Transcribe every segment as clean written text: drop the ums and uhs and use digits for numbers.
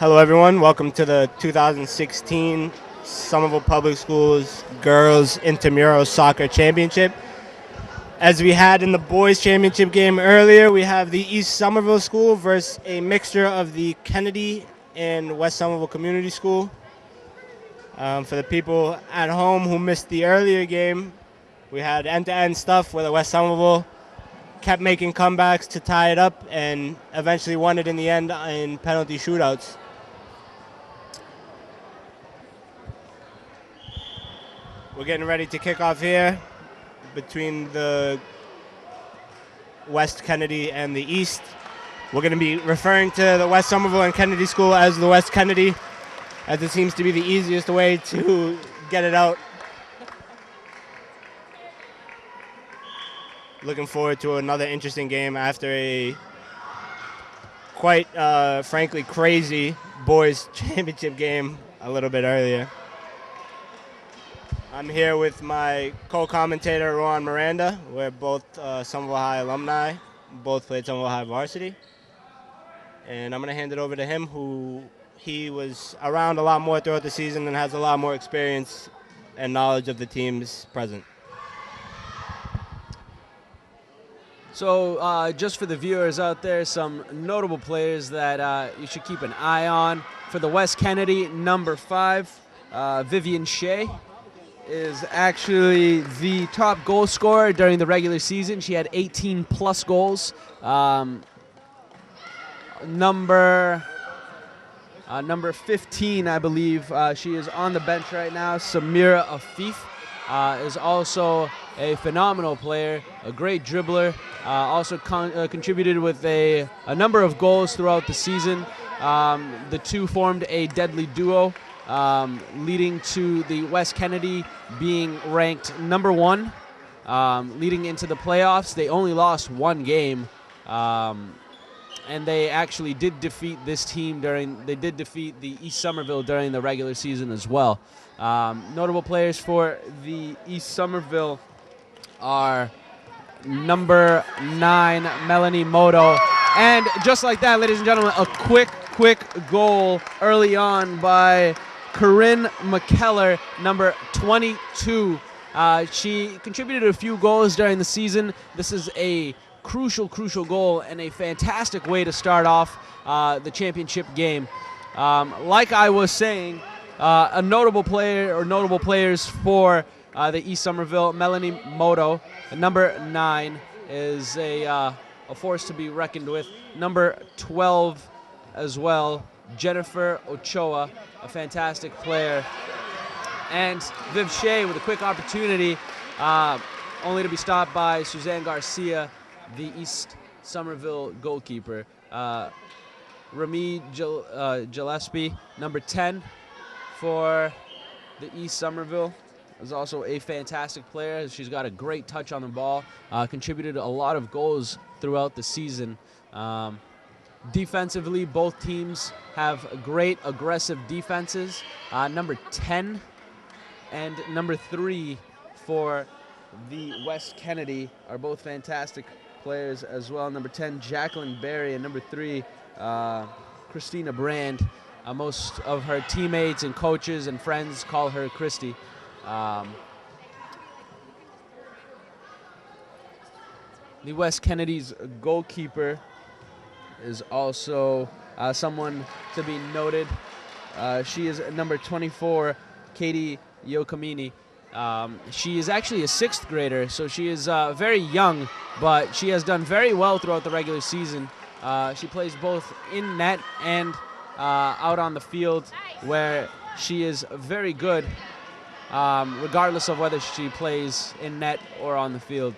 Hello, everyone. Welcome to the 2016 Somerville Public Schools Girls Intramural Soccer Championship. As we had in the boys' championship game earlier, we have the East Somerville School versus a mixture of the Kennedy and West Somerville Community School. For the people at home who missed the earlier game, we had end-to-end stuff where the West Somerville kept making comebacks to tie it up and eventually won it in the end in penalty shootouts. We're getting ready to kick off here between the West Kennedy and the East. We're going to be referring to the West Somerville and Kennedy School as the West Kennedy, as it seems to be the easiest way to get it out. Looking forward to another interesting game after a quite frankly crazy boys championship game a little bit earlier. I'm here with my co-commentator, Miranda. We're both Somerville High alumni, both played Somerville High varsity. And I'm going to hand it over to him, he was around a lot more throughout the season and has a lot more experience and knowledge of the teams present. So just for the viewers out there, some notable players that you should keep an eye on. For the West Kennedy, number 5, Vivian Shea is actually the top goal scorer during the regular season. She had 18 plus goals. Number 15, I believe, she is on the bench right now. Samira Afif is also a phenomenal player, a great dribbler, also contributed with a number of goals throughout the season. The two formed a deadly duo, leading to the West Kennedy being ranked number 1 leading into the playoffs. They only lost one game, and they actually did defeat this team they did defeat the East Somerville during the regular season as well. Notable players for the East Somerville are number 9, Melanie Moto. And just like that, ladies and gentlemen, a quick goal early on by Corinne McKellar, number 22. She contributed a few goals during the season. This is a crucial goal and a fantastic way to start off the championship game. Like I was saying, a notable player or notable players for the East Somerville, Melanie Moto, number 9, is a force to be reckoned with. Number 12 as well, Jennifer Ochoa, a fantastic player. And Viv Shea with a quick opportunity, only to be stopped by Suzanne Garcia, the East Somerville goalkeeper. Rami Gillespie, number 10 for the East Somerville, is also a fantastic player. She's got a great touch on the ball, contributed a lot of goals throughout the season. Defensively, both teams have great aggressive defenses. Number 10 and number 3 for the West Kennedy are both fantastic players as well. Number 10, Jacqueline Berry, and number 3, Christina Brand. Most of her teammates and coaches and friends call her Christy. The West Kennedy's goalkeeper is also someone to be noted. She is number 24, Katie Yokamini. She is actually a 6th grader, so she is very young, but she has done very well throughout the regular season. She plays both in net and out on the field, where she is very good, regardless of whether she plays in net or on the field.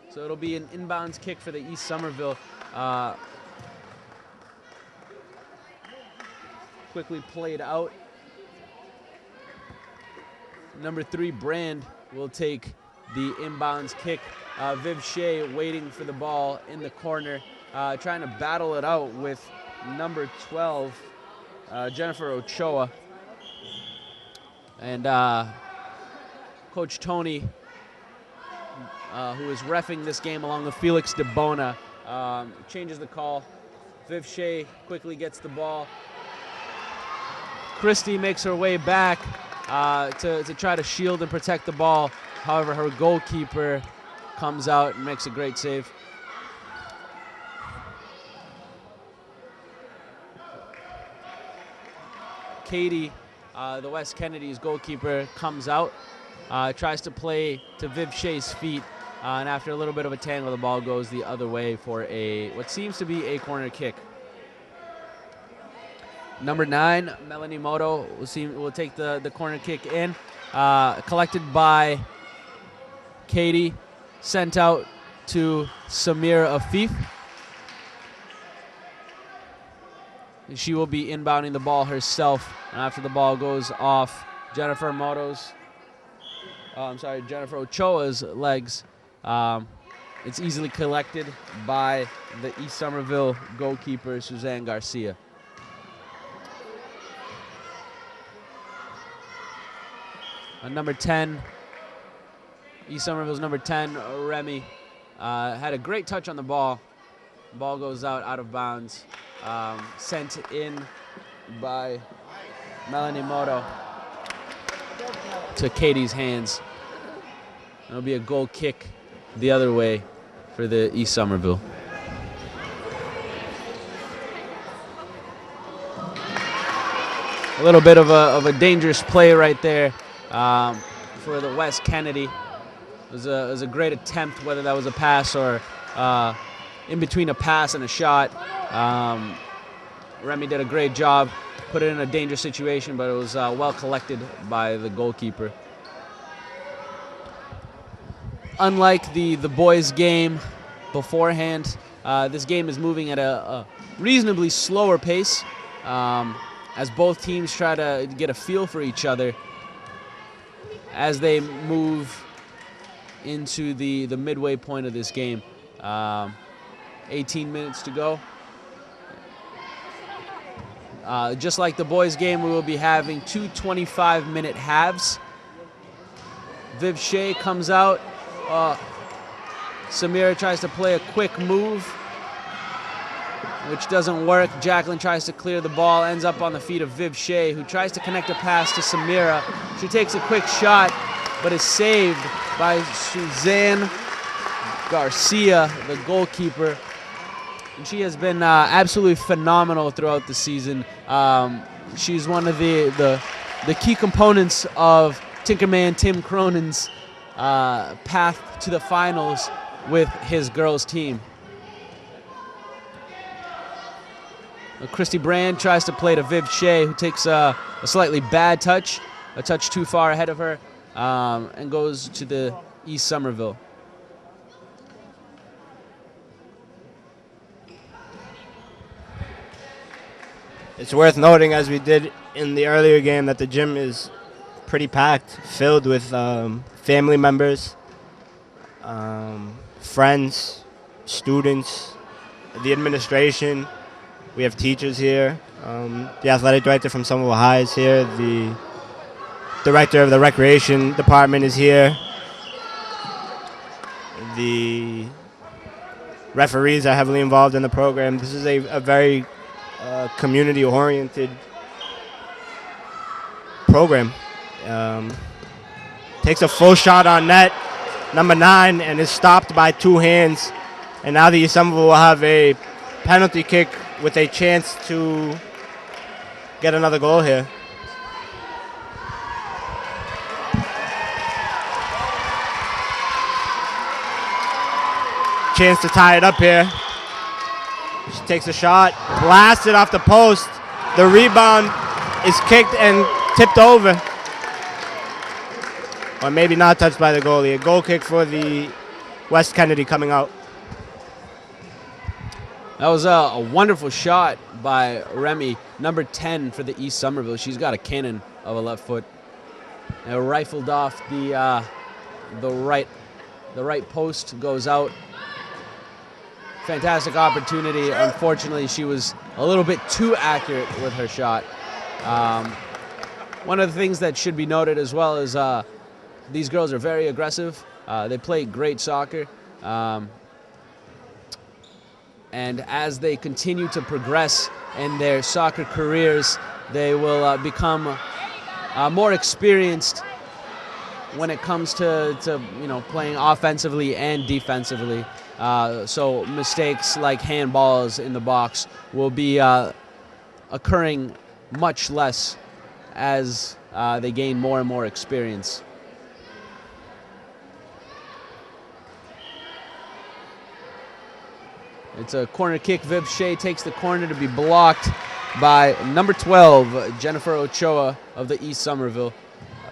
So it'll be an inbounds kick for the East Somerville. Quickly played out. Number 3, Brand, will take the inbounds kick. Viv Shea waiting for the ball in the corner, trying to battle it out with number 12, Jennifer Ochoa. And Coach Tony, who is reffing this game along with Felix DeBona, changes the call. Viv Shea quickly gets the ball. Christy makes her way back to try to shield and protect the ball. However, her goalkeeper comes out and makes a great save. Katie, the West Kennedy's goalkeeper, comes out, tries to play to Viv Shea's feet, and after a little bit of a tangle, the ball goes the other way for what seems to be a corner kick. Number 9, Melanie Moto, will take the corner kick in, collected by Katie, sent out to Samira Afif. She will be inbounding the ball herself, and after the ball goes off Jennifer Ochoa's legs, it's easily collected by the East Somerville goalkeeper, Suzanne Garcia. Number 10, East Somerville's number 10, Remy, had a great touch on the ball. Ball goes out of bounds. Sent in by Melanie Moto to Katie's hands. It'll be a goal kick the other way for the East Somerville. A little bit of a dangerous play right there for the West Kennedy. It was a great attempt, whether that was a pass or in between a pass and a shot. Remy did a great job, put it in a dangerous situation, but it was well collected by the goalkeeper. Unlike the boys' game beforehand, this game is moving at a reasonably slower pace as both teams try to get a feel for each other as they move into the midway point of this game. 18 minutes to go. Just like the boys' game, we will be having 2 25-minute halves. Viv Shea comes out. Samira tries to play a quick move, which doesn't work. Jacqueline tries to clear the ball, ends up on the feet of Viv Shea, who tries to connect a pass to Samira. She takes a quick shot, but is saved by Suzanne Garcia, the goalkeeper. And she has been absolutely phenomenal throughout the season. She's one of the key components of Tinkerman Tim Cronin's path to the finals with his girls team. Christy Brand tries to play to Viv Shea, who takes a slightly bad touch, a touch too far ahead of her, and goes to the East Somerville. It's worth noting, as we did in the earlier game, that the gym is pretty packed, filled with family members, friends, students, the administration. We have teachers here. The athletic director from Somerville High is here. The director of the recreation department is here. The referees are heavily involved in the program. This is a very community-oriented program. Takes a full shot on net, number 9, and is stopped by 2 hands. And now the East Somerville will have a penalty kick with a chance to get another goal here. Chance to tie it up here. She takes a shot, blasted off the post. The rebound is kicked and tipped over. Or maybe not touched by the goalie. A goal kick for the West Kennedy coming out. That was a wonderful shot by Remy, number 10 for the East Somerville. She's got a cannon of a left foot. And it rifled off the right post, goes out. Fantastic opportunity. Unfortunately, she was a little bit too accurate with her shot. One of the things that should be noted as well is these girls are very aggressive. They play great soccer. And as they continue to progress in their soccer careers, they will become more experienced when it comes to playing offensively and defensively. So mistakes like handballs in the box will be occurring much less as they gain more and more experience. It's a corner kick. Viv Shea takes the corner to be blocked by number 12, Jennifer Ochoa of the East Somerville.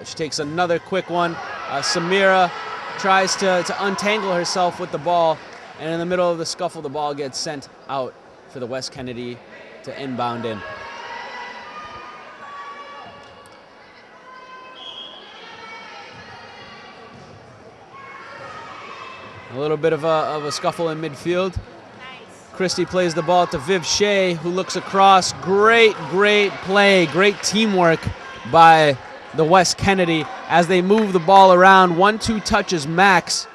She takes another quick one. Samira tries to untangle herself with the ball, and in the middle of the scuffle, the ball gets sent out for the West Kennedy to inbound in. A little bit of a scuffle in midfield. Christie plays the ball to Viv Shea, who looks across. Great play, great teamwork by the West Kennedy as they move the ball around. 1-2 touches max.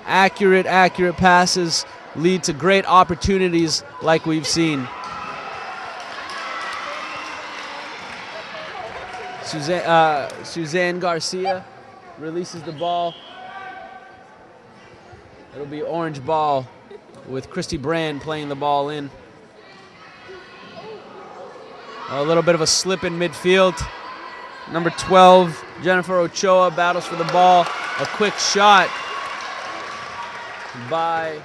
Accurate passes lead to great opportunities like we've seen. Suzanne Garcia releases the ball. It'll be orange ball with Christy Brand playing the ball in. A little bit of a slip in midfield. Number 12, Jennifer Ochoa battles for the ball. A quick shot by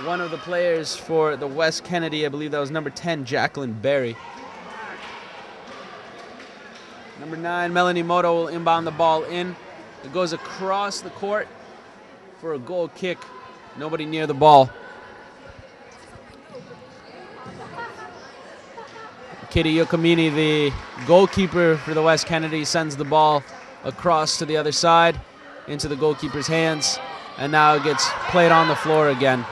one of the players for the West Kennedy. I believe that was number 10, Jacqueline Berry. Number 9, Melanie Moto will inbound the ball in. It goes across the court for a goal kick. Nobody near the ball. Kitty Yokamini, the goalkeeper for the West Kennedy, sends the ball across to the other side into the goalkeeper's hands, and now it gets played on the floor again.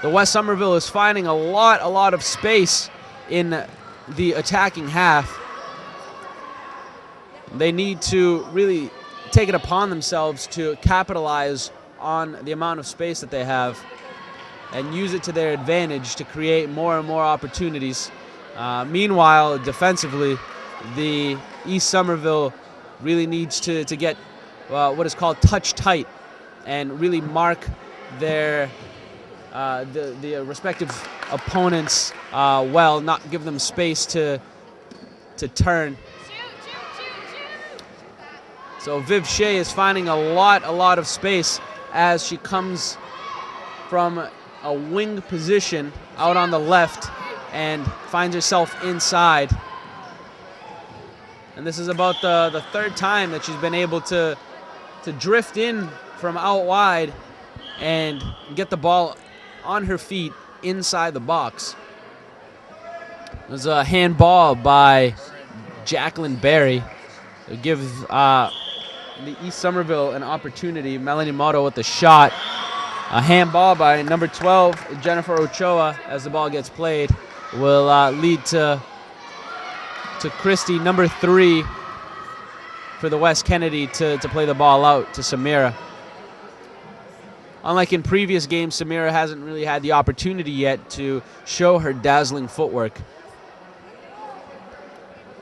The West Somerville is finding a lot of space in the attacking half. They need to really take it upon themselves to capitalize on the amount of space that they have and use it to their advantage to create more and more opportunities. Meanwhile, defensively, the East Somerville really needs to get what is called touch tight and really mark their the respective opponents well, not give them space to turn. So Viv Shea is finding a lot of space as she comes from a wing position out on the left and finds herself inside. And this is about the third time that she's been able to drift in from out wide and get the ball on her feet inside the box. There's a handball by Jacqueline Berry to give the East Somerville an opportunity. Melanie Moto with the shot. A handball by number 12, Jennifer Ochoa, as the ball gets played, will lead to Christie, number 3, for the West Kennedy to play the ball out to Samira. Unlike in previous games, Samira hasn't really had the opportunity yet to show her dazzling footwork.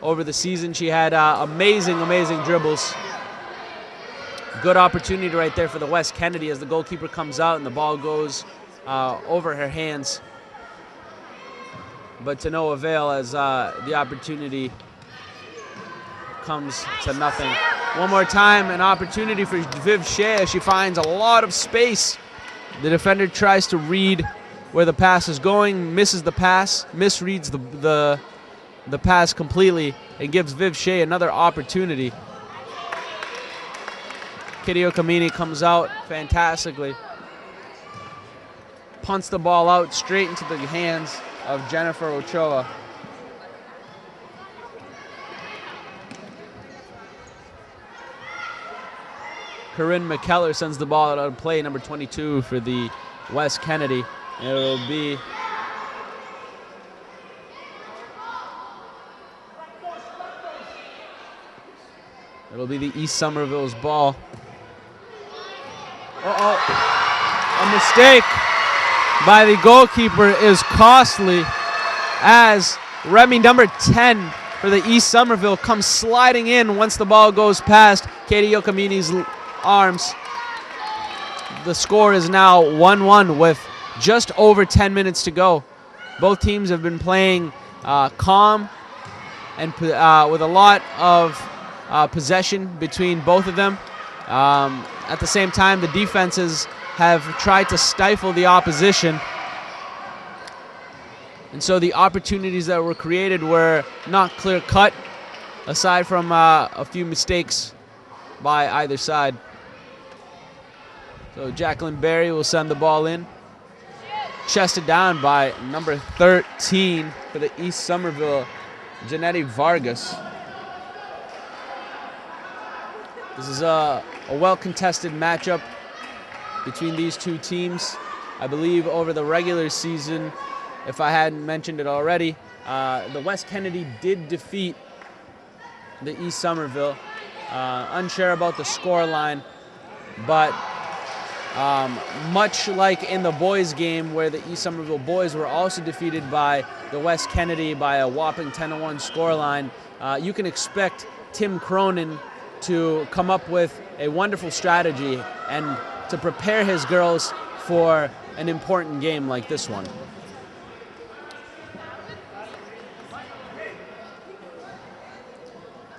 Over the season, she had amazing dribbles. Good opportunity right there for the West Kennedy as the goalkeeper comes out and the ball goes over her hands. But to no avail as the opportunity comes to nothing. One more time, an opportunity for Viv Shea. She finds a lot of space. The defender tries to read where the pass is going, misses the pass, misreads the pass completely, and gives Viv Shea another opportunity. Kitty Okamini comes out fantastically. Punts the ball out straight into the hands of Jennifer Ochoa. Corinne McKellar sends the ball out of play, number 22 for the West Kennedy. It'll be the East Somerville's ball. A mistake. by the goalkeeper is costly, as Remy number 10 for the East Somerville comes sliding in once the ball goes past Katie Yokamini's arms. The score is now 1-1 with just over 10 minutes to go. Both teams have been playing calm and with a lot of possession between both of them. At the same time, the defenses have tried to stifle the opposition. And so the opportunities that were created were not clear-cut, aside from a few mistakes by either side. So Jacqueline Berry will send the ball in. Chested down by number 13 for the East Somerville, Janetti Vargas. This is a well-contested matchup between these two teams. I believe over the regular season, if I hadn't mentioned it already, the West Kennedy did defeat the East Somerville. Unsure about the score line, but much like in the boys game where the East Somerville boys were also defeated by the West Kennedy by a whopping 10-1 scoreline, you can expect Tim Cronin to come up with a wonderful strategy and to prepare his girls for an important game like this one.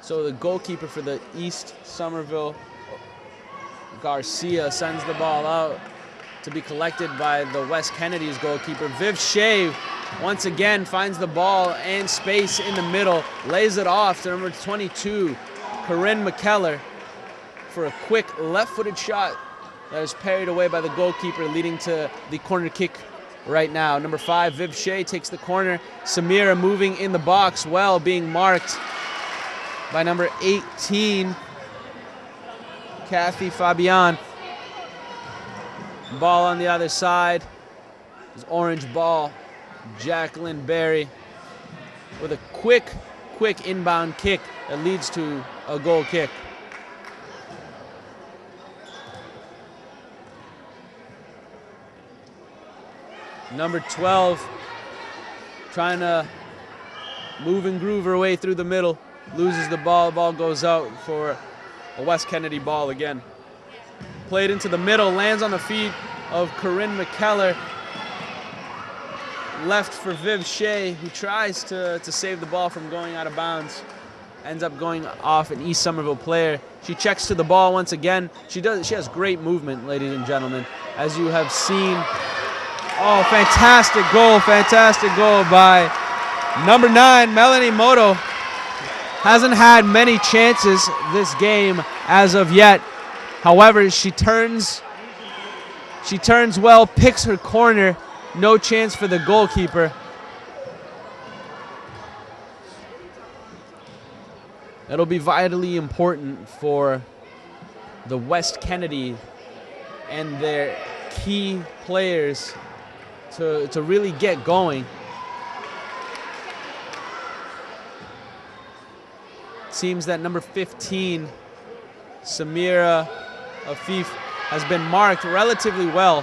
So the goalkeeper for the East Somerville, Garcia, sends the ball out to be collected by the West Kennedy's goalkeeper. Viv Shea once again finds the ball and space in the middle, lays it off to number 22, Corinne McKellar, for a quick left-footed shot that is parried away by the goalkeeper, leading to the corner kick right now. Number 5, Viv Shea takes the corner. Samira moving in the box well, being marked by number 18, Kathy Fabian. Ball on the other side is orange ball. Jacqueline Berry with a quick inbound kick that leads to a goal kick. Number 12 trying to move and groove her way through the middle. Loses the ball goes out for a West Kennedy ball again. Played into the middle, lands on the feet of Corinne McKellar. Left for Viv Shea, who tries to save the ball from going out of bounds. Ends up going off an East Somerville player. She checks to the ball once again. She has great movement, ladies and gentlemen, as you have seen. Oh, fantastic goal by number 9, Melanie Moto. Hasn't had many chances this game as of yet. However, she turns well, picks her corner. No chance for the goalkeeper. That'll be vitally important for the West Kennedy and their key players to really get going. Seems that number 15, Samira Afif, has been marked relatively well.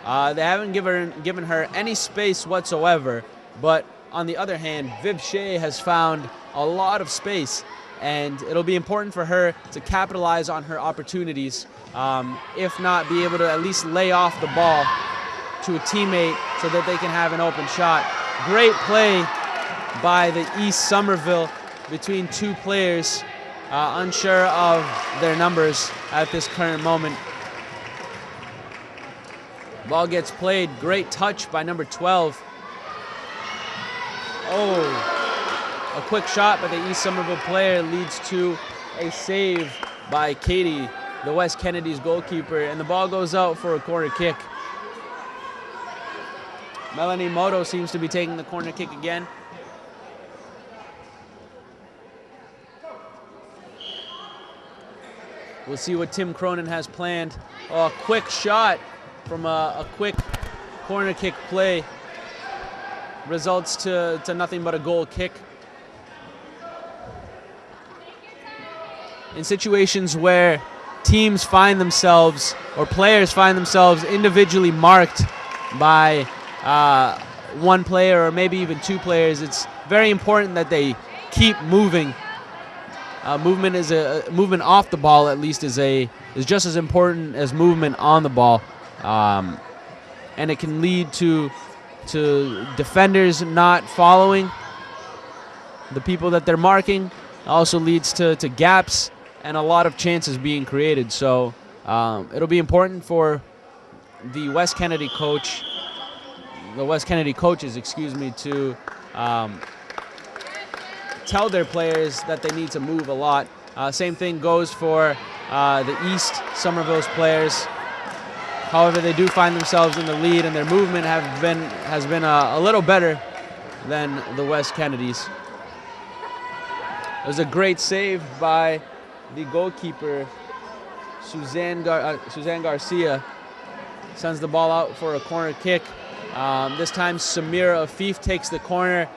They haven't given her any space whatsoever, but on the other hand, Viv Shea has found a lot of space, and it'll be important for her to capitalize on her opportunities, if not be able to at least lay off the ball to a teammate so that they can have an open shot. Great play by the East Somerville between two players, unsure of their numbers at this current moment. Ball gets played. Great touch by number 12. Oh, a quick shot by the East Somerville player leads to a save by Katie, the West Kennedy's goalkeeper, and the ball goes out for a corner kick. Melanie Moto seems to be taking the corner kick again. We'll see what Tim Cronin has planned. Oh, a quick shot from a quick corner kick play results to nothing but a goal kick. In situations where teams find themselves or players find themselves individually marked by one player or maybe even two players. It's very important that they keep moving. Movement off the ball, at least, is just as important as movement on the ball, and it can lead to defenders not following the people that they're marking. It also leads to gaps and a lot of chances being created. So it'll be important for the West Kennedy coaches, to tell their players that they need to move a lot. Same thing goes for the East Somerville's players. However, they do find themselves in the lead, and their movement has been a little better than the West Kennedys. It was a great save by the goalkeeper, Suzanne Garcia. Sends the ball out for a corner kick. This time, Samira Afif takes the corner.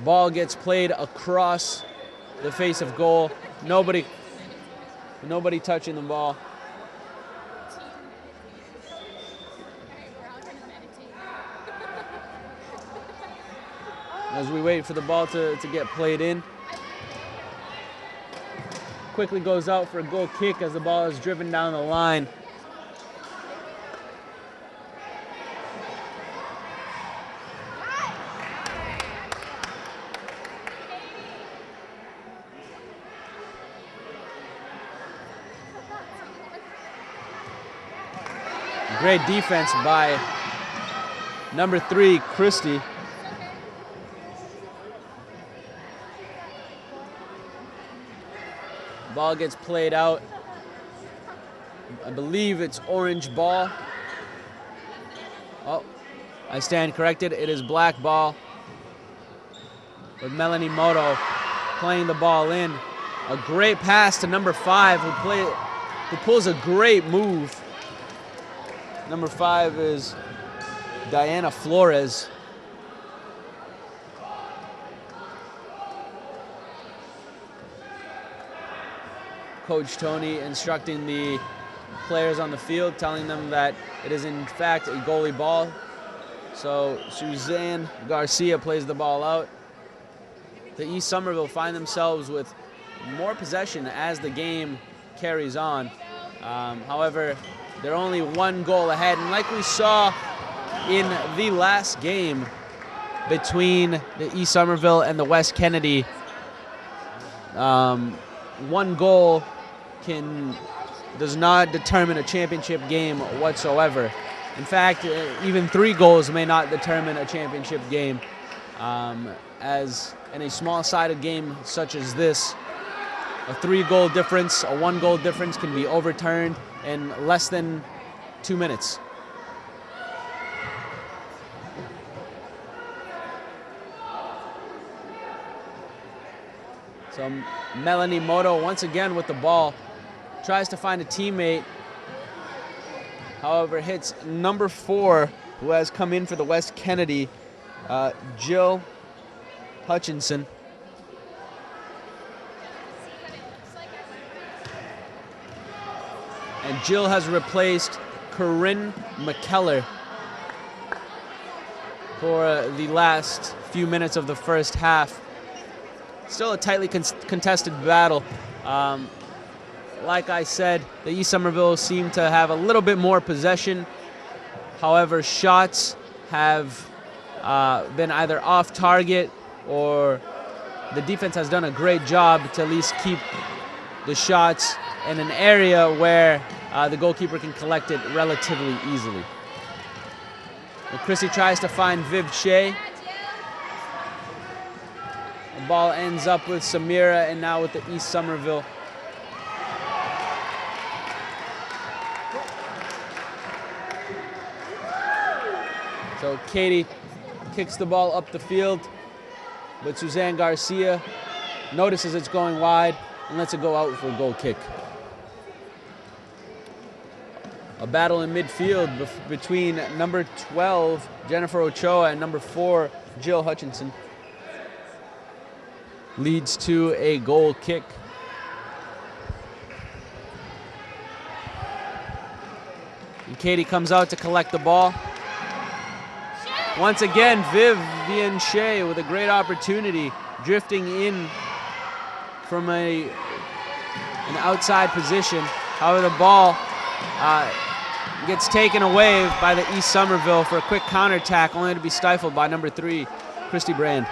Ball gets played across the face of goal. Nobody touching the ball. As we wait for the ball to get played in. Quickly goes out for a goal kick as the ball is driven down the line. Great defense by number 3, Christie. Ball gets played out. I believe it's orange ball. Oh, I stand corrected. It is black ball. With Melanie Moto playing the ball in. A great pass to number 5 who pulls a great move. Number 5 is Diana Flores. Coach Tony instructing the players on the field, telling them that it is in fact a goalie ball. So Suzanne Garcia plays the ball out. The East Somerville find themselves with more possession as the game carries on. However, they're only 1 goal ahead, and like we saw in the last game between the East Somerville and the West Kennedy, 1 goal does not determine a championship game whatsoever. In fact, even 3 goals may not determine a championship game, as in a small-sided game such as this, a 3-goal difference, a 1-goal difference can be overturned in less than 2 minutes. So Melanie Moto once again with the ball, tries to find a teammate. However, hits number 4, who has come in for the West Kennedy, Jill Hutchinson. And Jill has replaced Corinne McKellar for the last few minutes of the first half. Still a tightly contested battle. Like I said, the East Somerville seem to have a little bit more possession. However, shots have been either off target, or the defense has done a great job to at least keep the shots in an area where the goalkeeper can collect it relatively easily. Well, Chrissy tries to find Viv Shea. The ball ends up with Samira, and now with the East Somerville. So Katie kicks the ball up the field, but Suzanne Garcia notices it's going wide and lets it go out for a goal kick. A battle in midfield between number 12, Jennifer Ochoa, and number 4, Jill Hutchinson. Leads to a goal kick. And Katie comes out to collect the ball. Once again, Vivian Shea with a great opportunity, drifting in from an outside position. However, the ball gets taken away by the East Somerville for a quick counterattack, only to be stifled by number 3, Christy Brand.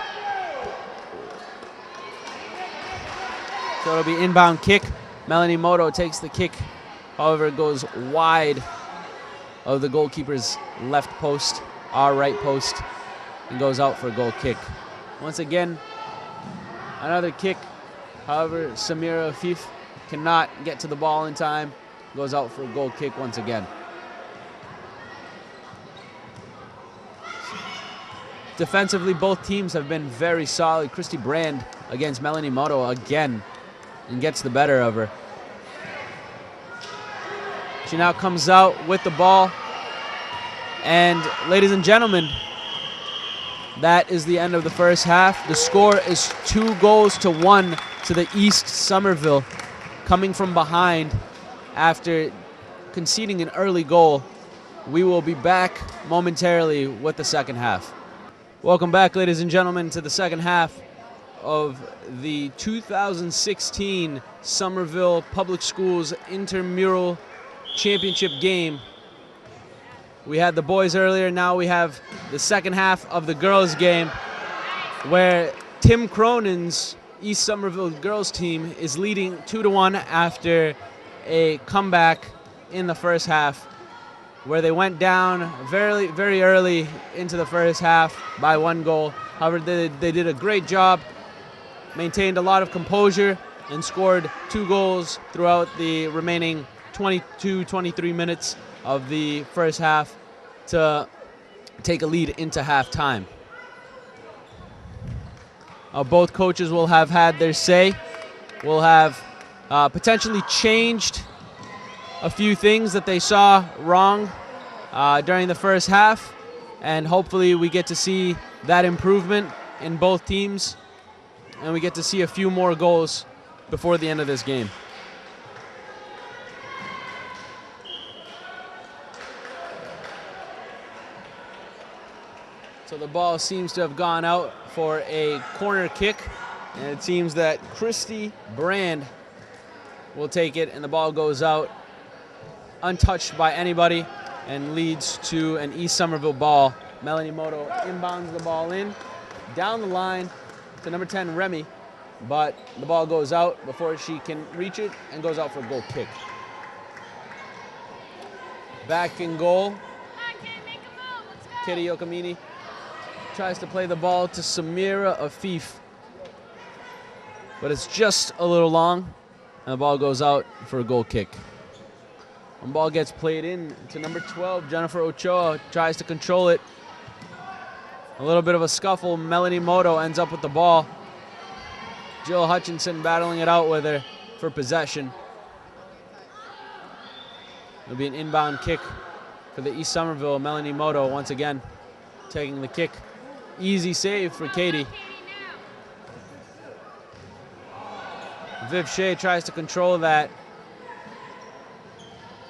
So it'll be inbound kick. Melanie Moto takes the kick. However, it goes wide of the goalkeeper's left post, our right post, and goes out for a goal kick. Once again, another kick. However, Samira Afif cannot get to the ball in time. Goes out for a goal kick once again. Defensively, both teams have been very solid. Christy Brand against Melanie Moto again and gets the better of her. She now comes out with the ball. And ladies and gentlemen, that is the end of the first half. The score is 2-1 to the East Somerville, coming from behind after conceding an early goal. We will be back momentarily with the second half. Welcome back, ladies and gentlemen, to the second half of the 2016 Somerville Public Schools Intramural Championship game. We had the boys earlier, now we have the second half of the girls game, where Tim Cronin's East Somerville girls team is leading 2-1 after a comeback in the first half, where they went down very, very early into the first half by 1 goal. However, they did a great job, maintained a lot of composure, and scored 2 goals throughout the remaining 22-23 minutes of the first half to take a lead into halftime. Both coaches will have had their say, will have potentially changed a few things that they saw wrong during the first half, and hopefully we get to see that improvement in both teams, and we get to see a few more goals before the end of this game. So the ball seems to have gone out for a corner kick, and it seems that Christy Brand will take it, and the ball goes out untouched by anybody and leads to an East Somerville ball. Melanie Moto inbounds the ball in, down the line to number 10, Remy, but the ball goes out before she can reach it and goes out for a goal kick. Back in goal, Kitty Yokamini tries to play the ball to Samira Afif, but it's just a little long, and the ball goes out for a goal kick. One ball gets played in to number 12, Jennifer Ochoa, tries to control it. A little bit of a scuffle. Melanie Moto ends up with the ball. Jill Hutchinson battling it out with her for possession. It'll be an inbound kick for the East Somerville. Melanie Moto once again taking the kick. Easy save for Katie. Viv Shea tries to control that.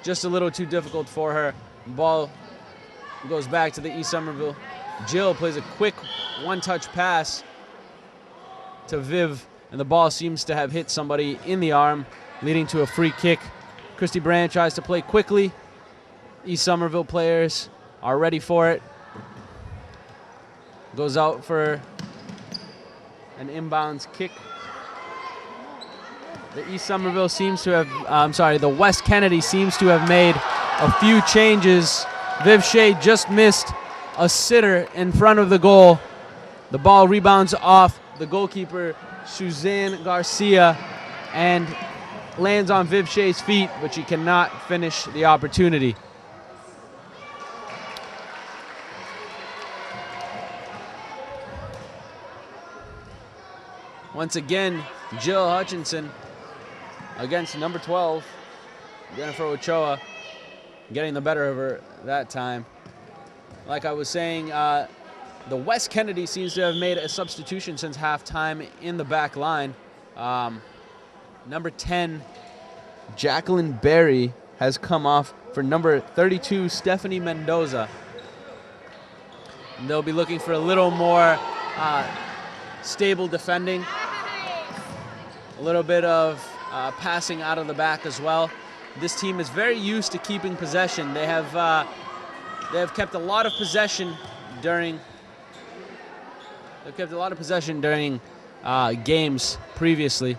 Just a little too difficult for her. Ball goes back to the East Somerville. Jill plays a quick one-touch pass to Viv, and the ball seems to have hit somebody in the arm, leading to a free kick. Christy Brand tries to play quickly. East Somerville players are ready for it. Goes out for an inbounds kick. The East Somerville seems to have, the West Kennedy seems to have made a few changes. Viv Shea just missed a sitter in front of the goal. The ball rebounds off the goalkeeper, Suzanne Garcia, and lands on Viv Shea's feet, but she cannot finish the opportunity. Once again, Jill Hutchinson against number 12, Jennifer Ochoa, getting the better of her that time. Like I was saying, the West Kennedy seems to have made a substitution since halftime in the back line. Number 10, Jacqueline Berry, has come off for number 32, Stephanie Mendoza. They'll be looking for a little more stable defending, a little bit of passing out of the back as well. This team is very used to keeping possession. They have kept a lot of possession during games previously,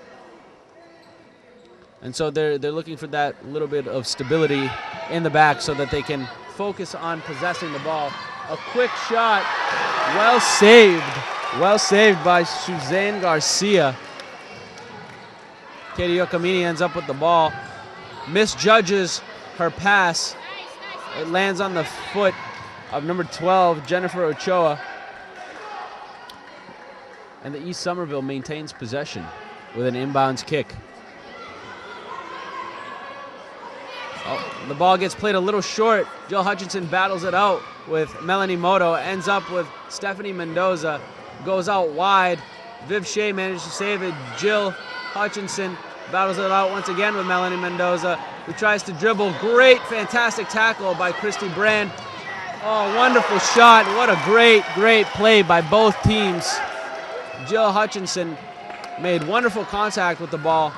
and so they're looking for that little bit of stability in the back so that they can focus on possessing the ball. A quick shot, well saved by Suzanne Garcia. Katie Okamini ends up with the ball, misjudges her pass. It lands on the foot of number 12, Jennifer Ochoa. And the East Somerville maintains possession with an inbounds kick. Oh, the ball gets played a little short. Jill Hutchinson battles it out with Melanie Moto, ends up with Stephanie Mendoza, goes out wide. Viv Shea manages to save it. Jill Hutchinson battles it out once again with Melanie Mendoza, who tries to dribble. Great, fantastic tackle by Christy Brand. Oh, wonderful shot. What a great play by both teams. Jill Hutchinson made wonderful contact with the ball.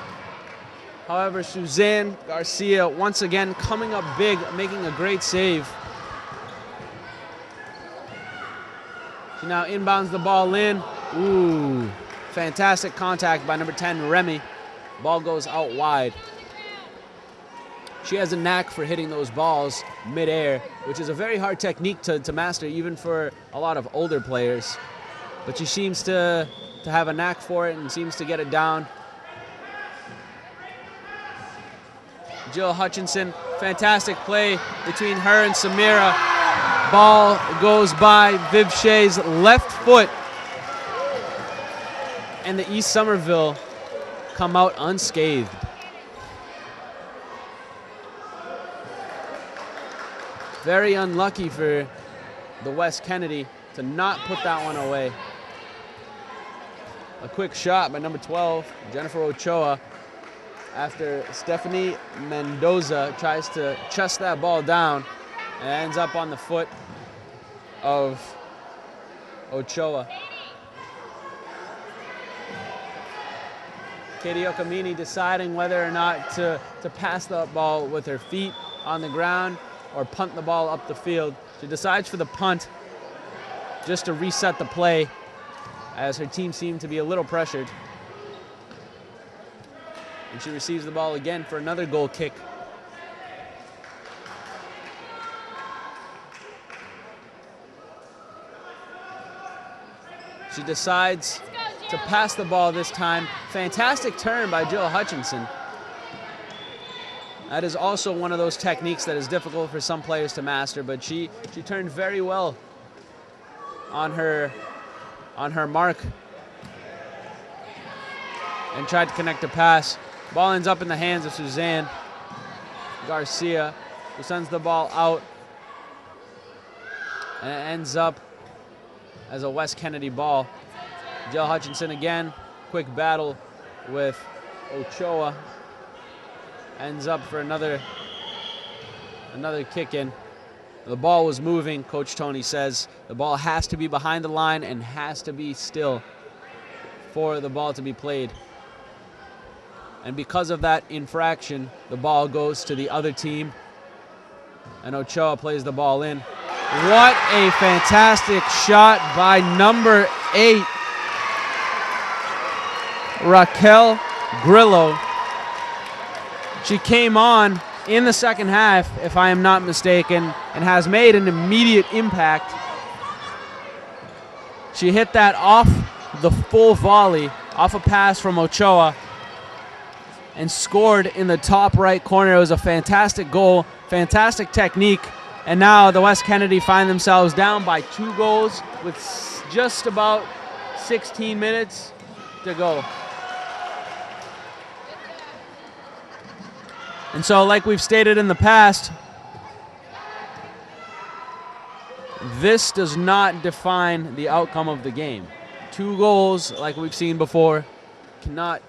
However, Suzanne Garcia once again coming up big, making a great save. She now inbounds the ball in. Ooh, fantastic contact by number 10, Remy. Ball goes out wide. She has a knack for hitting those balls midair, which is a very hard technique to master, even for a lot of older players. But she seems to have a knack for it and seems to get it down. Jill Hutchinson, fantastic play between her and Samira. Ball goes by Viv Shea's left foot. And the East Somerville come out unscathed. Very unlucky for the West Kennedy to not put that one away. A quick shot by number 12, Jennifer Ochoa, after Stephanie Mendoza tries to chest that ball down and ends up on the foot of Ochoa. Katie Okamini deciding whether or not to pass the ball with her feet on the ground or punt the ball up the field. She decides for the punt just to reset the play, as her team seemed to be a little pressured. And she receives the ball again for another goal kick. She decides to pass the ball this time. Fantastic turn by Jill Hutchinson. That is also one of those techniques that is difficult for some players to master, but she turned very well on her mark and tried to connect a pass. Ball ends up in the hands of Suzanne Garcia, who sends the ball out, and it ends up as a West Kennedy ball. Jill Hutchinson again, quick battle with Ochoa, ends up for another kick in. The ball was moving, Coach Tony says. The ball has to be behind the line and has to be still for the ball to be played. And because of that infraction, the ball goes to the other team, and Ochoa plays the ball in. What a fantastic shot by number 8, Raquel Grillo. She came on in the second half, if I am not mistaken, and has made an immediate impact. She hit that off the full volley, off a pass from Ochoa, and scored in the top right corner. It was a fantastic goal, fantastic technique, and now the West Kennedy find themselves down by 2 goals with just about 16 minutes to go. And so, like we've stated in the past, this does not define the outcome of the game. 2 goals, like we've seen before, cannot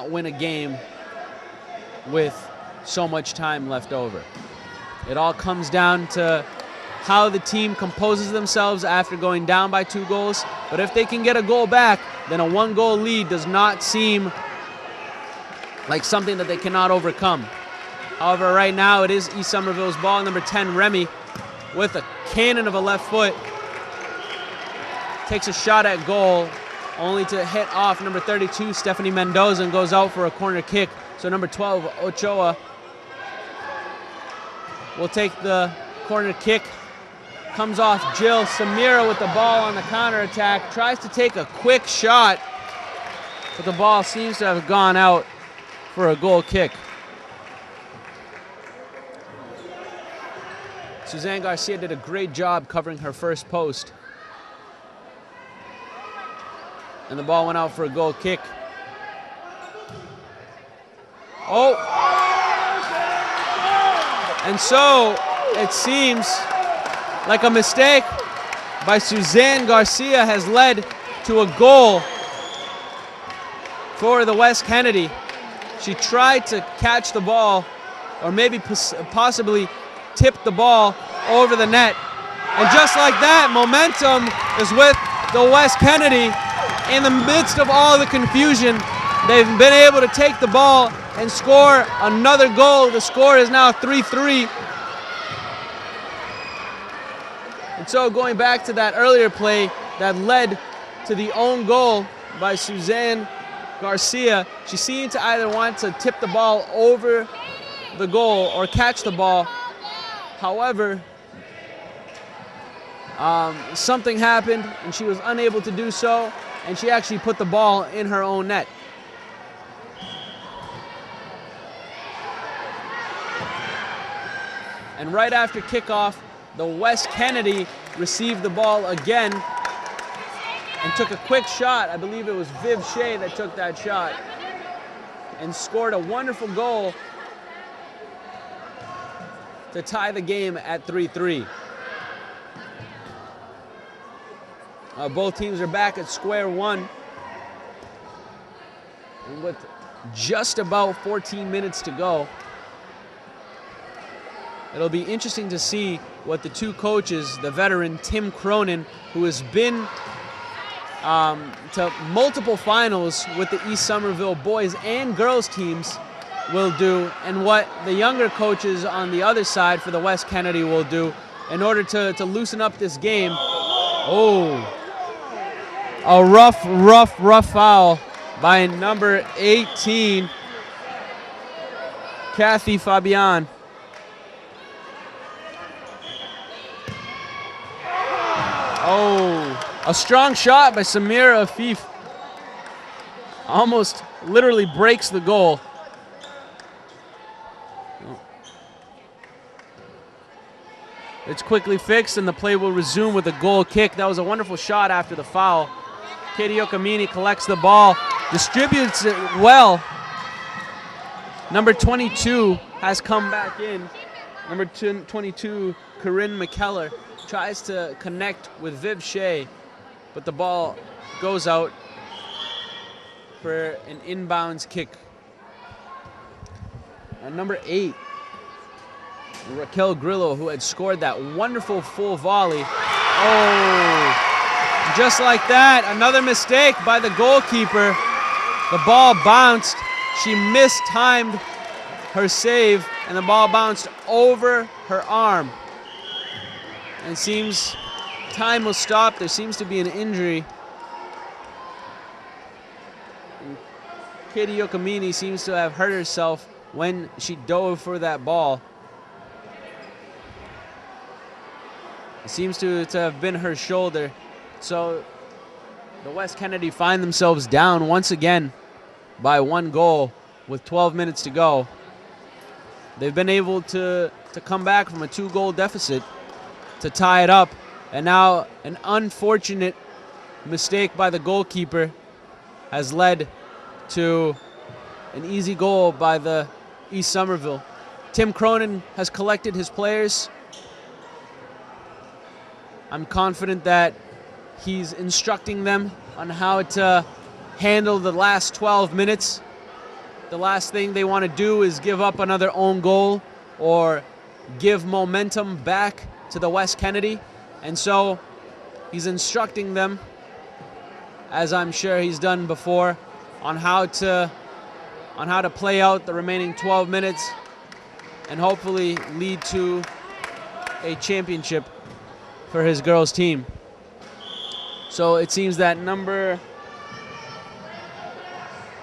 win a game with so much time left over. It all comes down to how the team composes themselves after going down by 2 goals. But if they can get a goal back, then a 1-goal lead does not seem like something that they cannot overcome. However, right now it is East Somerville's ball. Number 10, Remy, with a cannon of a left foot, takes a shot at goal, only to hit off number 32, Stephanie Mendoza, and goes out for a corner kick. So number 12, Ochoa, will take the corner kick. Comes off Jill. Samira with the ball on the counterattack. Tries to take a quick shot, but the ball seems to have gone out for a goal kick. Suzanne Garcia did a great job covering her first post. And the ball went out for a goal kick. Oh! And so it seems like a mistake by Suzanne Garcia has led to a goal for the West Kennedy. She tried to catch the ball, or maybe possibly tip the ball over the net. And just like that, momentum is with the West Kennedy. In the midst of all the confusion, they've been able to take the ball and score another goal. The score is now 3-3. And so going back to that earlier play that led to the own goal by Suzanne Garcia, she seemed to either want to tip the ball over the goal or catch the ball. However, something happened and she was unable to do so, and she actually put the ball in her own net. And right after kickoff, the West Kennedy received the ball again and took a quick shot. I believe it was Viv Shea that took that shot and scored a wonderful goal to tie the game at 3-3. Both teams are back at square one. And with just about 14 minutes to go, it'll be interesting to see what the two coaches, the veteran Tim Cronin, who has been to multiple finals with the East Somerville boys and girls teams, will do, and what the younger coaches on the other side for the West Kennedy will do in order to loosen up this game. Oh, a rough foul by number 18, Kathy Fabian. Oh, a strong shot by Samira Afif. Almost literally breaks the goal. It's quickly fixed and the play will resume with a goal kick. That was a wonderful shot after the foul. Katie Okamini collects the ball, distributes it well. Number 22 has come back in. Number 22, Corinne McKellar, tries to connect with Viv Shea, but the ball goes out for an inbounds kick. And number 8, Raquel Grillo, who had scored that wonderful full volley. Oh, just like that, another mistake by the goalkeeper. The ball bounced. She mistimed her save, and the ball bounced over her arm. And it seems time will stop. There seems to be an injury. And Katie Okamini seems to have hurt herself when she dove for that ball. It seems to have been her shoulder. So the West Kennedy find themselves down once again by 1 goal with 12 minutes to go. They've been able to come back from a 2-goal deficit to tie it up. And now an unfortunate mistake by the goalkeeper has led to an easy goal by the East Somerville. Tim Cronin has collected his players. I'm confident that he's instructing them on how to handle the last 12 minutes. The last thing they want to do is give up another own goal or give momentum back to the West Kennedy, and so he's instructing them, as I'm sure he's done before, on how to play out the remaining 12 minutes and hopefully lead to a championship for his girls team. So it seems that number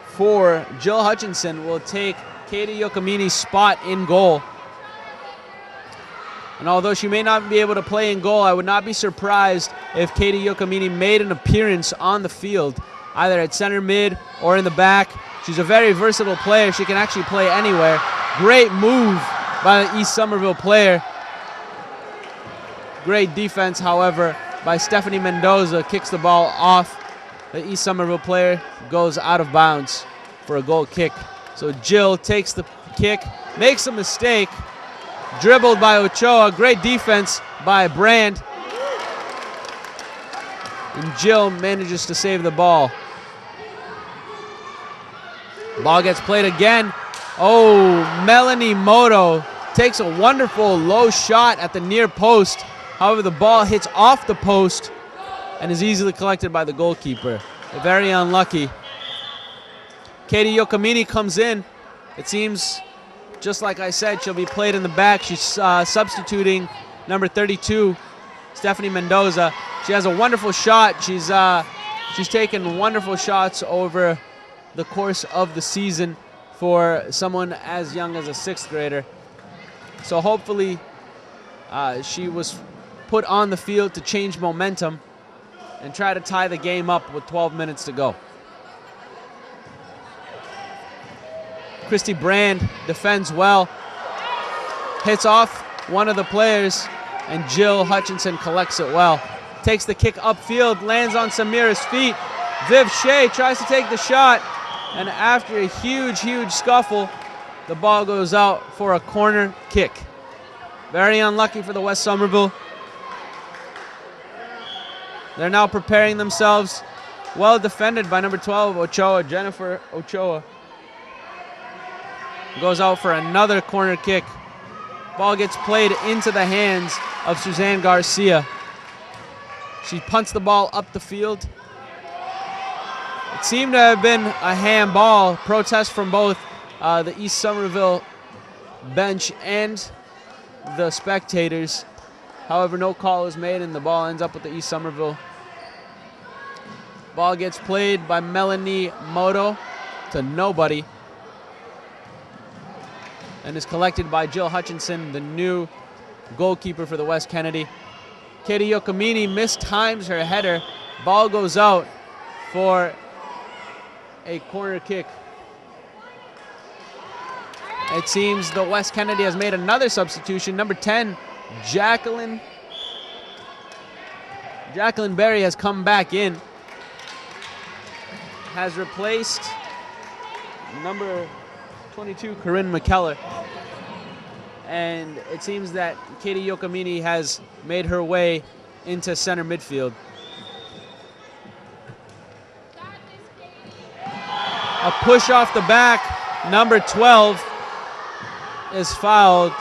4, Jill Hutchinson, will take Katie Yokamini's spot in goal. And although she may not be able to play in goal, I would not be surprised if Katie Yokamini made an appearance on the field, either at center mid or in the back. She's a very versatile player. She can actually play anywhere. Great move by the East Somerville player. Great defense, however, by Stephanie Mendoza. Kicks the ball off. The East Somerville player goes out of bounds for a goal kick. So Jill takes the kick, makes a mistake. Dribbled by Ochoa. Great defense by Brand. And Jill manages to save the ball. Ball gets played again. Oh, Melanie Moto takes a wonderful low shot at the near post. However, the ball hits off the post and is easily collected by the goalkeeper. Very unlucky. Katie Yokamini comes in. It seems, just like I said, she'll be played in the back. She's substituting number 32, Stephanie Mendoza. She has a wonderful shot. She's taken wonderful shots over the course of the season for someone as young as a 6th grader. So hopefully she was put on the field to change momentum and try to tie the game up with 12 minutes to go. Christy Brand defends well, hits off one of the players, and Jill Hutchinson collects it well. Takes the kick upfield, lands on Samira's feet. Viv Shea tries to take the shot, and after a huge scuffle, the ball goes out for a corner kick. Very unlucky for the West Somerville. They're now preparing themselves. Well defended by number 12, Ochoa, Jennifer Ochoa. Goes out for another corner kick. Ball gets played into the hands of Suzanne Garcia. She punts the ball up the field. It seemed to have been a handball. Protest from both the East Somerville bench and the spectators. However, no call is made and the ball ends up with the East Somerville. Ball gets played by Melanie Moto to nobody and is collected by Jill Hutchinson, the new goalkeeper for the West Kennedy. Katie Yokamini mistimes her header. Ball goes out for a corner kick. It seems the West Kennedy has made another substitution. Number 10, Jacqueline Berry has come back in. Has replaced number 22, Corinne McKellar. And it seems that Katie Yokamini has made her way into center midfield. A push off the back. Number 12 is fouled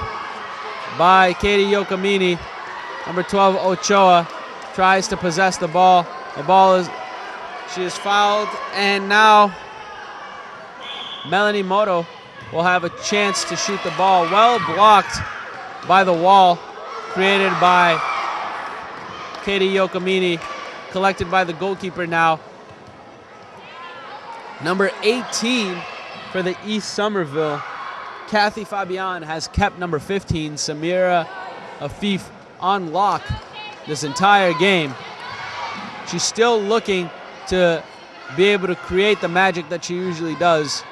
by Katie Yokamini. Number 12, Ochoa, tries to possess the ball. She is fouled, and now Melanie Moto will have a chance to shoot the ball. Well blocked by the wall created by Katie Yokamini, collected by the goalkeeper now. Number 18 for the East Somerville, Kathy Fabian, has kept number 15, Samira Afif, on lock this entire game. She's still looking to be able to create the magic that she usually does.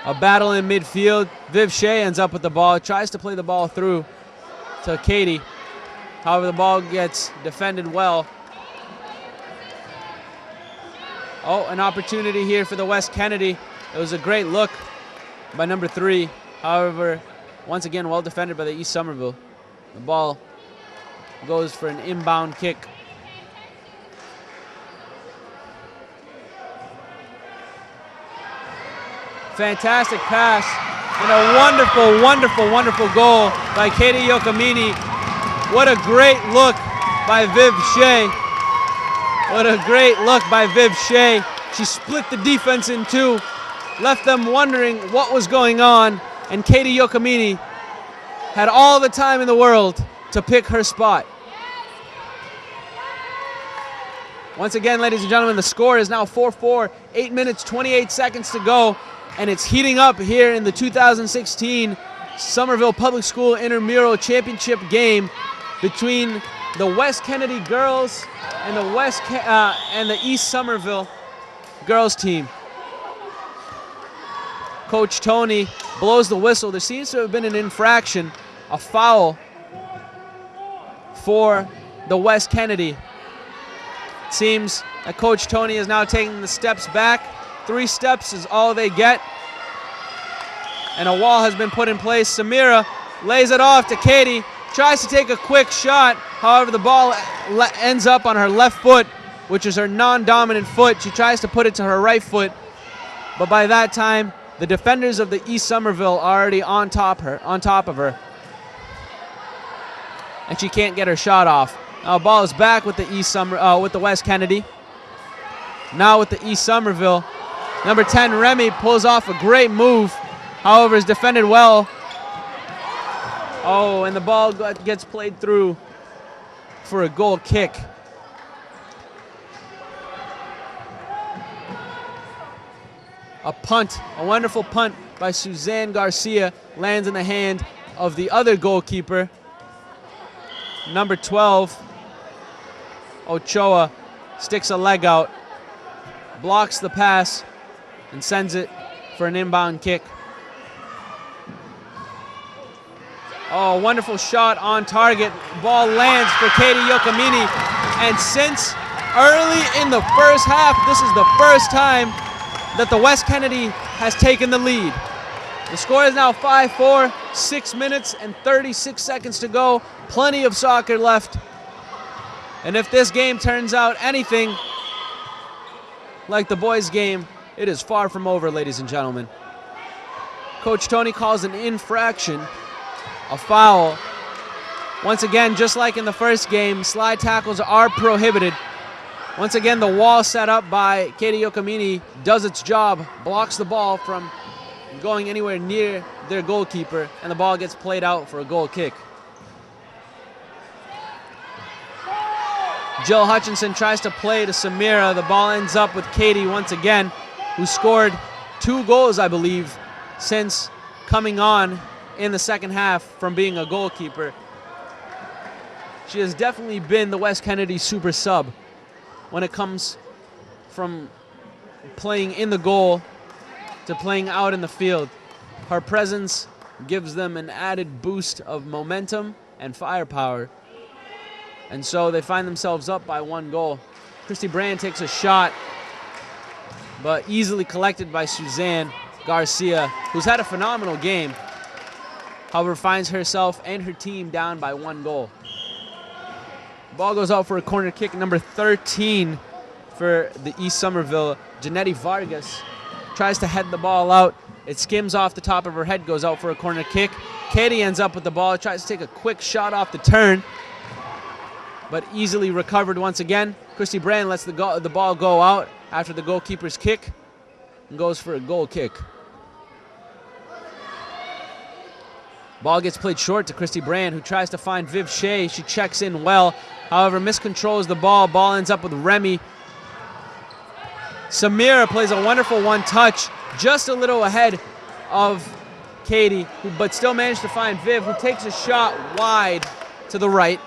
A battle in midfield. Viv Shea ends up with the ball, tries to play the ball through to Katie. However, the ball gets defended well. Oh, an opportunity here for the West Kennedy. It was a great look by number 3. However, once again, well defended by the East Somerville. The ball goes for an inbound kick. Fantastic pass and a wonderful goal by Katie Yokamini. What a great look by Viv Shea. What a great look by Viv Shea. She split the defense in two, left them wondering what was going on, and Katie Giacomini had all the time in the world to pick her spot. Once again, ladies and gentlemen, the score is now 4-4, 8 minutes, 28 seconds to go, and it's heating up here in the 2016 Somerville Public School Intramural Championship game between the West Kennedy girls and the East Somerville girls team. Coach Tony blows the whistle. There seems to have been an infraction, a foul for the West Kennedy. It seems that Coach Tony is now taking the steps back. 3 steps is all they get. And a wall has been put in place. Samira lays it off to Katie, tries to take a quick shot. However, the ball ends up on her left foot, which is her non-dominant foot. She tries to put it to her right foot, but by that time, the defenders of the East Somerville are already on top of her, and she can't get her shot off. Now, ball is back with the with the West Kennedy. Now with the East Somerville, number 10 Remy pulls off a great move. However, is defended well. Oh, and the ball gets played through for a goal kick. A punt, a wonderful punt by Suzanne Garcia lands in the hand of the other goalkeeper. Number 12, Ochoa, sticks a leg out, blocks the pass, and sends it for an inbound kick. Oh, wonderful shot on target. Ball lands for Katie Giacomini. And since early in the first half, this is the first time that the West Kennedy has taken the lead. The score is now 5-4, 6 minutes and 36 seconds to go. Plenty of soccer left. And if this game turns out anything like the boys' game, it is far from over, ladies and gentlemen. Coach Tony calls an infraction, a foul. Once again, just like in the first game, slide tackles are prohibited. Once again, the wall set up by Katie Giacomini does its job, blocks the ball from going anywhere near their goalkeeper, and the ball gets played out for a goal kick. Jill Hutchinson tries to play to Samira. The ball ends up with Katie once again, who scored 2 goals, I believe, since coming on in the second half from being a goalkeeper. She has definitely been the West Kennedy super sub when it comes from playing in the goal to playing out in the field. Her presence gives them an added boost of momentum and firepower. And so they find themselves up by 1 goal. Christy Brand takes a shot, but easily collected by Suzanne Garcia, who's had a phenomenal game. However, finds herself and her team down by 1 goal. Ball goes out for a corner kick, number 13 for the East Somerville. Janetti Vargas tries to head the ball out. It skims off the top of her head, goes out for a corner kick. Katie ends up with the ball, tries to take a quick shot off the turn, but easily recovered once again. Christy Brand lets the ball go out after the goalkeeper's kick and goes for a goal kick. Ball gets played short to Christy Brand, who tries to find Viv Shea. She checks in well, however, miscontrols the ball. Ball ends up with Remy. Samira plays a wonderful one-touch, just a little ahead of Katie, but still managed to find Viv, who takes a shot wide to the right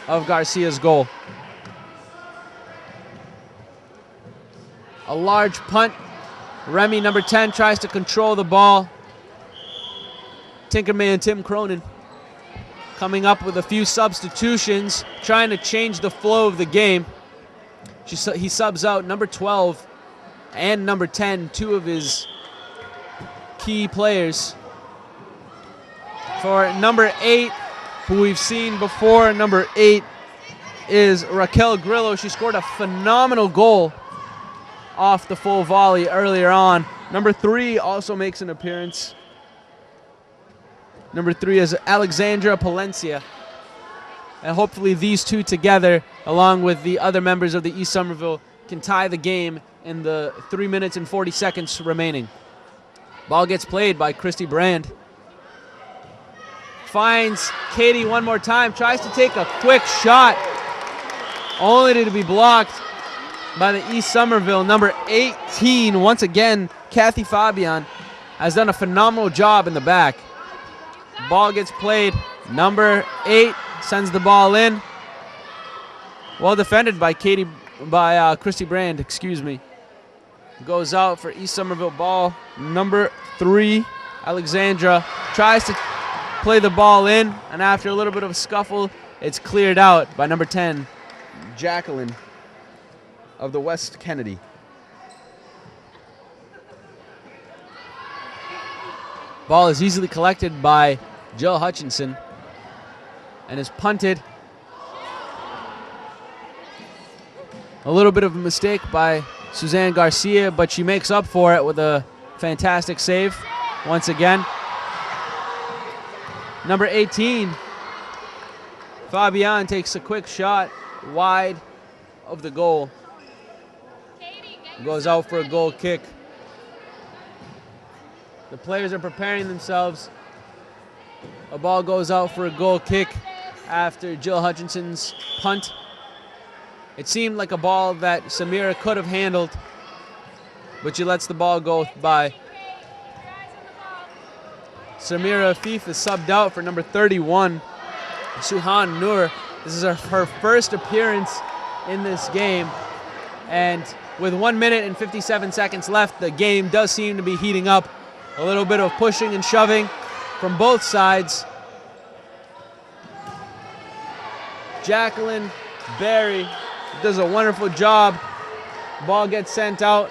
of Garcia's goal. A large punt. Remy, number 10, tries to control the ball. Tinkerman Tim Cronin coming up with a few substitutions, trying to change the flow of the game. He subs out number 12 and number 10, 2 of his key players. For number 8, who we've seen before, number 8 is Raquel Grillo. She scored a phenomenal goal off the full volley earlier on. Number 3 also makes an appearance. Number 3 is Alexandra Palencia. And hopefully these two together, along with the other members of the East Somerville, can tie the game in the 3 minutes and 40 seconds remaining. Ball gets played by Christy Brand. Finds Katie one more time, tries to take a quick shot, only to be blocked by the East Somerville. Number 18, once again, Kathy Fabian, has done a phenomenal job in the back. Ball gets played. Number 8 sends the ball in. Well defended by Christy Brand, excuse me. Goes out for East Somerville ball. Number 3, Alexandra, tries to play the ball in, and after a little bit of a scuffle, it's cleared out by number 10, Jacqueline of the West Kennedy. Ball is easily collected by Jill Hutchinson and is punted. A little bit of a mistake by Suzanne Garcia, but she makes up for it with a fantastic save once again. Number 18, Fabian takes a quick shot wide of the goal. Goes out for a goal kick. The players are preparing themselves. A ball goes out for a goal kick after Jill Hutchinson's punt. It seemed like a ball that Samira could have handled, but she lets the ball go by. Samira Afif is subbed out for number 31, Suhan Noor. This is her first appearance in this game, and with 1 minute and 57 seconds left, the game does seem to be heating up. A little bit of pushing and shoving from both sides. Jacqueline Berry does a wonderful job. Ball gets sent out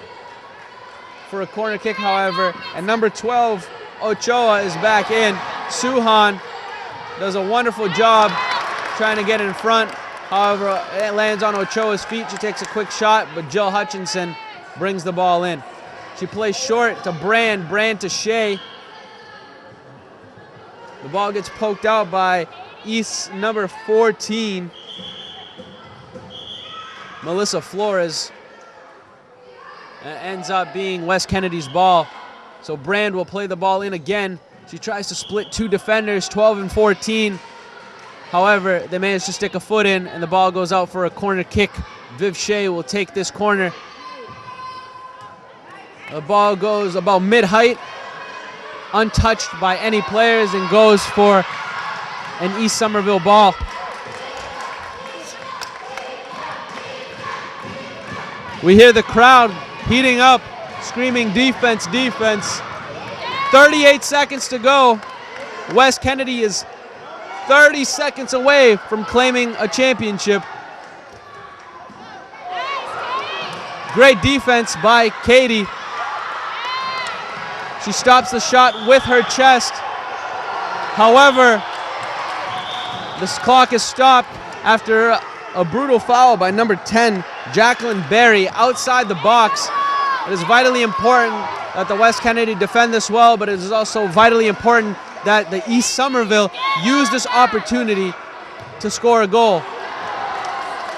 for a corner kick, however, and number 12, Ochoa, is back in. Suhan does a wonderful job trying to get in front. However, it lands on Ochoa's feet. She takes a quick shot, but Jill Hutchinson brings the ball in. She plays short to Brand to Shea. The ball gets poked out by East number 14, Melissa Flores. It ends up being West Kennedy's ball. So Brand will play the ball in again. She tries to split two defenders, 12 and 14. However, they manage to stick a foot in, and the ball goes out for a corner kick. Viv Shea will take this corner. The ball goes about mid-height, untouched by any players, and goes for an East Somerville ball. We hear the crowd heating up, screaming defense, defense. 38 seconds to go. West Kennedy is 30 seconds away from claiming a championship. Great defense by Katie. She stops the shot with her chest. However, this clock is stopped after a brutal foul by number 10, Jacqueline Berry, outside the box. It is vitally important that the West Kennedy defend this well, but it is also vitally important that the East Somerville use this opportunity to score a goal.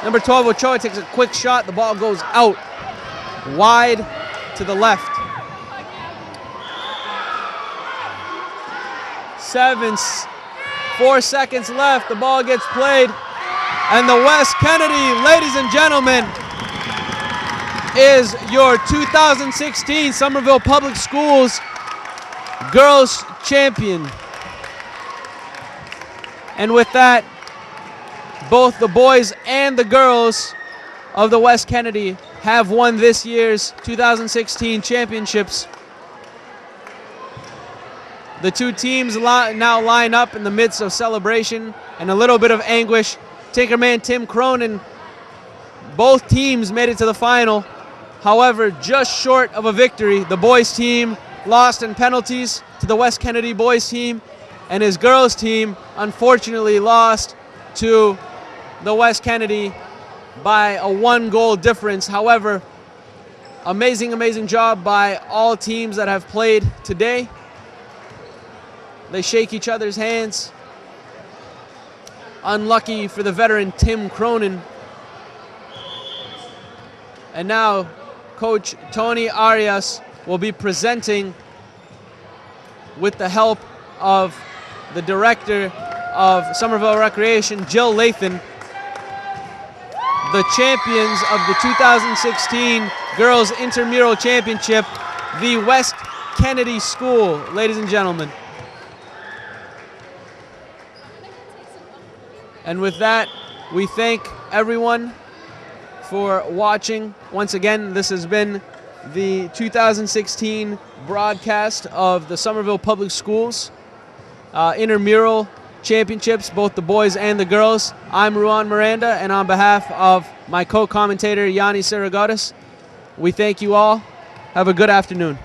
Number 12, Ochoa, takes a quick shot. The ball goes out wide to the left. 4 seconds left. The ball gets played. And the West Kennedy, ladies and gentlemen, is your 2016 Somerville Public Schools Girls Champion. And with that, both the boys and the girls of the West Kennedy have won this year's 2016 championships. The two teams now line up in the midst of celebration and a little bit of anguish. Tinkerman Tim Cronin, both teams made it to the final. However, just short of a victory. The boys team lost in penalties to the West Kennedy boys team, and his girls team unfortunately lost to the West Kennedy by a 1-goal difference. However, amazing job by all teams that have played today. They shake each other's hands. Unlucky for the veteran Tim Cronin. And now Coach Tony Arias will be presenting, with the help of the director of Somerville Recreation, Jill Lathan, the champions of the 2016 Girls Intramural Championship, the West Kennedy School, ladies and gentlemen. And with that, we thank everyone for watching. Once again, this has been the 2016 broadcast of the Somerville Public Schools Intramural Championships, both the boys and the girls. I'm Ruan Miranda, and on behalf of my co-commentator, Gianni Tsrigotis, we thank you all. Have a good afternoon.